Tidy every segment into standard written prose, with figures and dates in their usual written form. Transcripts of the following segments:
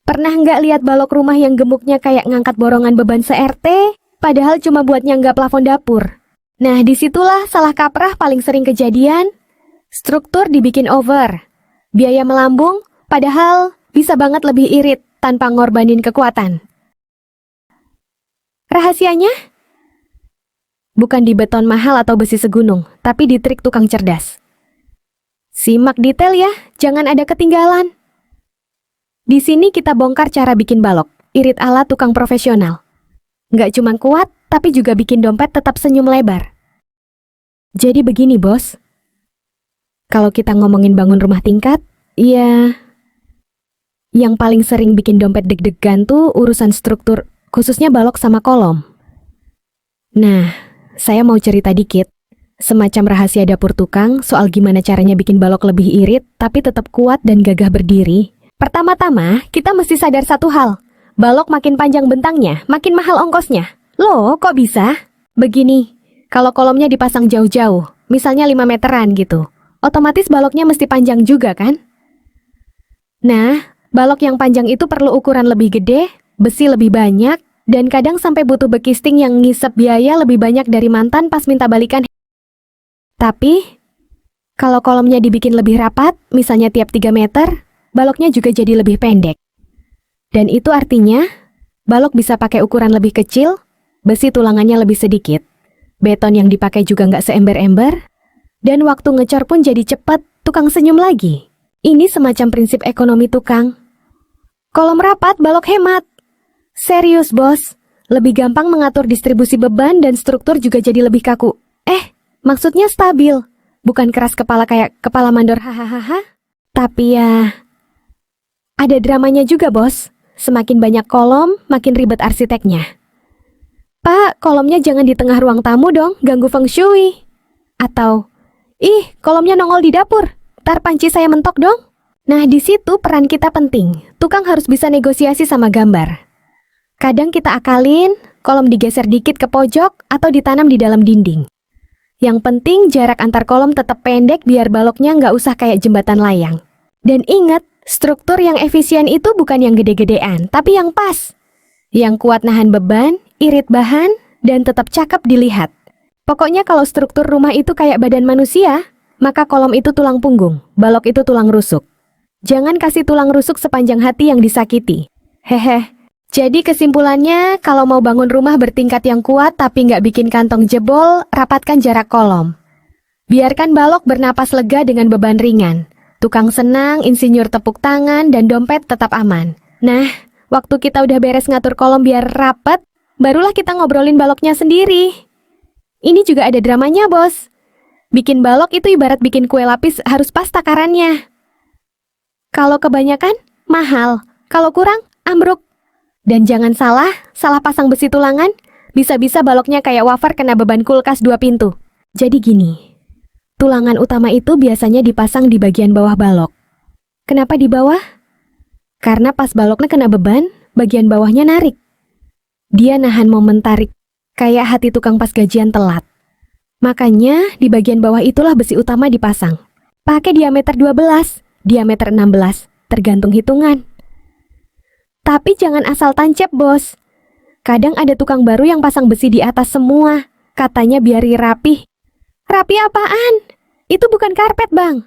Pernah nggak lihat balok rumah yang gemuknya kayak ngangkat borongan beban se-RT, padahal cuma buat nyangga plafon dapur? Nah, disitulah salah kaprah paling sering kejadian. Struktur dibikin over, biaya melambung, padahal bisa banget lebih irit tanpa ngorbanin kekuatan. Rahasianya? Bukan di beton mahal atau besi segunung, tapi di trik tukang cerdas. Simak detail ya, jangan ada ketinggalan. Di sini kita bongkar cara bikin balok, irit ala tukang profesional. Nggak cuma kuat, tapi juga bikin dompet tetap senyum lebar. Jadi begini bos, kalau kita ngomongin bangun rumah tingkat, ya, yang paling sering bikin dompet deg-degan tuh urusan struktur, khususnya balok sama kolom. Nah, saya mau cerita dikit, semacam rahasia dapur tukang soal gimana caranya bikin balok lebih irit tapi tetap kuat dan gagah berdiri. Pertama-tama, kita mesti sadar satu hal. Balok makin panjang bentangnya, makin mahal ongkosnya. Loh, kok bisa? Begini, kalau kolomnya dipasang jauh-jauh, misalnya 5 meteran gitu, otomatis baloknya mesti panjang juga kan? Nah, balok yang panjang itu perlu ukuran lebih gede, besi lebih banyak, dan kadang sampai butuh bekisting yang ngisep biaya lebih banyak dari mantan pas minta balikan. Tapi, kalau kolomnya dibikin lebih rapat, misalnya tiap 3 meter, baloknya juga jadi lebih pendek. Dan itu artinya, balok bisa pakai ukuran lebih kecil, besi tulangannya lebih sedikit, beton yang dipakai juga nggak seember-ember, dan waktu ngecor pun jadi cepat, tukang senyum lagi. Ini semacam prinsip ekonomi tukang. Kolom rapat, balok hemat. Serius bos, lebih gampang mengatur distribusi beban dan struktur juga jadi lebih kaku. Maksudnya stabil, bukan keras kepala kayak kepala mandor hahaha. Tapi ya, ada dramanya juga bos. Semakin banyak kolom, makin ribet arsiteknya. Pak, kolomnya jangan di tengah ruang tamu dong, ganggu feng shui. Atau, kolomnya nongol di dapur, ntar panci saya mentok dong. Nah, di situ peran kita penting. Tukang harus bisa negosiasi sama gambar. Kadang kita akalin, kolom digeser dikit ke pojok atau ditanam di dalam dinding. Yang penting jarak antar kolom tetap pendek biar baloknya nggak usah kayak jembatan layang. Dan ingat, struktur yang efisien itu bukan yang gede-gedean, tapi yang pas. Yang kuat nahan beban, irit bahan, dan tetap cakep dilihat. Pokoknya kalau struktur rumah itu kayak badan manusia, maka kolom itu tulang punggung, balok itu tulang rusuk. Jangan kasih tulang rusuk sepanjang hati yang disakiti. Hehe. Jadi kesimpulannya, kalau mau bangun rumah bertingkat yang kuat tapi nggak bikin kantong jebol, rapatkan jarak kolom. Biarkan balok bernapas lega dengan beban ringan. Tukang senang, insinyur tepuk tangan, dan dompet tetap aman. Nah, waktu kita udah beres ngatur kolom biar rapet, barulah kita ngobrolin baloknya sendiri. Ini juga ada dramanya, bos. Bikin balok itu ibarat bikin kue lapis harus pas takarannya. Kalau kebanyakan, mahal. Kalau kurang, ambruk. Dan jangan salah pasang besi tulangan, bisa-bisa baloknya kayak wafer kena beban kulkas 2 pintu. Jadi gini, tulangan utama itu biasanya dipasang di bagian bawah balok. Kenapa di bawah? Karena pas baloknya kena beban, bagian bawahnya narik. Dia nahan momen tarik, kayak hati tukang pas gajian telat. Makanya di bagian bawah itulah besi utama dipasang. Pakai diameter 12, diameter 16, tergantung hitungan. Tapi jangan asal tancap, bos. Kadang ada tukang baru yang pasang besi di atas semua. Katanya biar rapih. Rapi apaan? Itu bukan karpet, bang.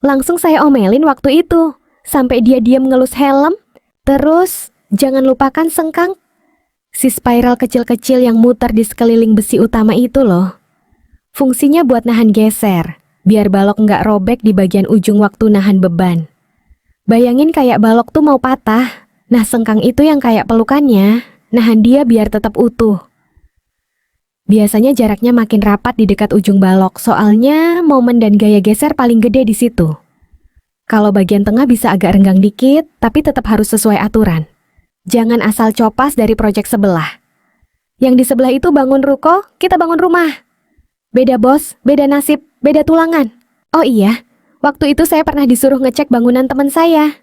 Langsung saya omelin waktu itu. Sampai dia diam ngelus helm. Terus, jangan lupakan sengkang. Si spiral kecil-kecil yang muter di sekeliling besi utama itu loh. Fungsinya buat nahan geser. Biar balok nggak robek di bagian ujung waktu nahan beban. Bayangin kayak balok tuh mau patah. Nah, sengkang itu yang kayak pelukannya, nahan dia biar tetap utuh. Biasanya jaraknya makin rapat di dekat ujung balok, soalnya momen dan gaya geser paling gede di situ. Kalau bagian tengah bisa agak renggang dikit, tapi tetap harus sesuai aturan. Jangan asal copas dari proyek sebelah. Yang di sebelah itu bangun ruko, kita bangun rumah. Beda bos, beda nasib, beda tulangan. Oh iya, waktu itu saya pernah disuruh ngecek bangunan teman saya.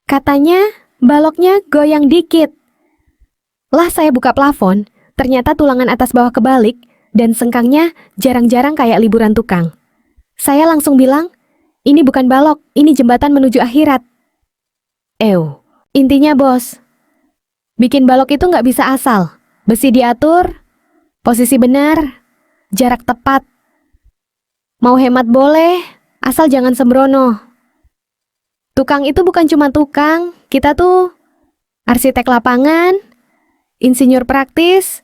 Katanya, baloknya goyang dikit. Lah saya buka plafon, ternyata tulangan atas bawah kebalik, dan sengkangnya jarang-jarang kayak liburan tukang. Saya langsung bilang, ini bukan balok, ini jembatan menuju akhirat. Intinya bos, bikin balok itu nggak bisa asal. Besi diatur, posisi benar, jarak tepat. Mau hemat boleh, asal jangan sembrono. Tukang itu bukan cuma tukang, kita tuh arsitek lapangan, insinyur praktis,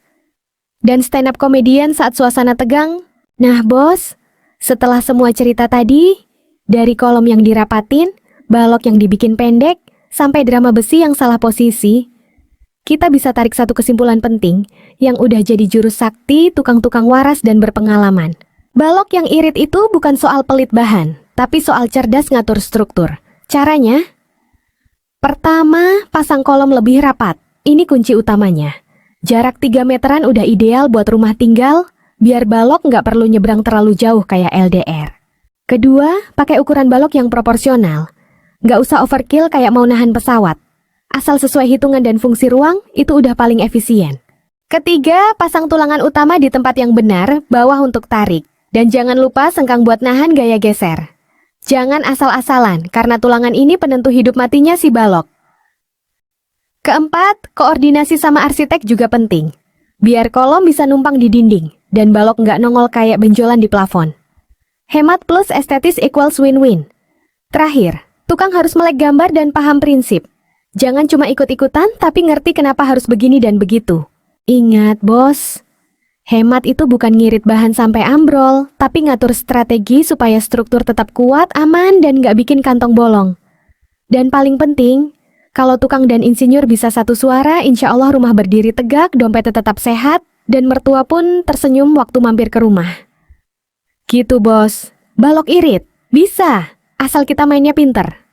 dan stand up komedian saat suasana tegang. Nah bos, setelah semua cerita tadi, dari kolom yang dirapatin, balok yang dibikin pendek, sampai drama besi yang salah posisi, kita bisa tarik satu kesimpulan penting yang udah jadi jurus sakti tukang-tukang waras dan berpengalaman. Balok yang irit itu bukan soal pelit bahan, tapi soal cerdas ngatur struktur. Caranya? Pertama, pasang kolom lebih rapat. Ini kunci utamanya. Jarak 3 meteran udah ideal buat rumah tinggal, biar balok nggak perlu nyebrang terlalu jauh kayak LDR. Kedua, pakai ukuran balok yang proporsional. Nggak usah overkill kayak mau nahan pesawat. Asal sesuai hitungan dan fungsi ruang, itu udah paling efisien. Ketiga, pasang tulangan utama di tempat yang benar, bawah untuk tarik. Dan jangan lupa sengkang buat nahan gaya geser. Jangan asal-asalan, karena tulangan ini penentu hidup matinya si balok. Keempat, koordinasi sama arsitek juga penting. Biar kolom bisa numpang di dinding, dan balok nggak nongol kayak benjolan di plafon. Hemat plus estetis equals win-win. Terakhir, tukang harus melek gambar dan paham prinsip. Jangan cuma ikut-ikutan, tapi ngerti kenapa harus begini dan begitu. Ingat, bos. Hemat itu bukan ngirit bahan sampai ambrol, tapi ngatur strategi supaya struktur tetap kuat, aman, dan nggak bikin kantong bolong. Dan paling penting, kalau tukang dan insinyur bisa satu suara, insya Allah rumah berdiri tegak, dompetnya tetap sehat, dan mertua pun tersenyum waktu mampir ke rumah. Gitu bos, balok irit, bisa, asal kita mainnya pinter.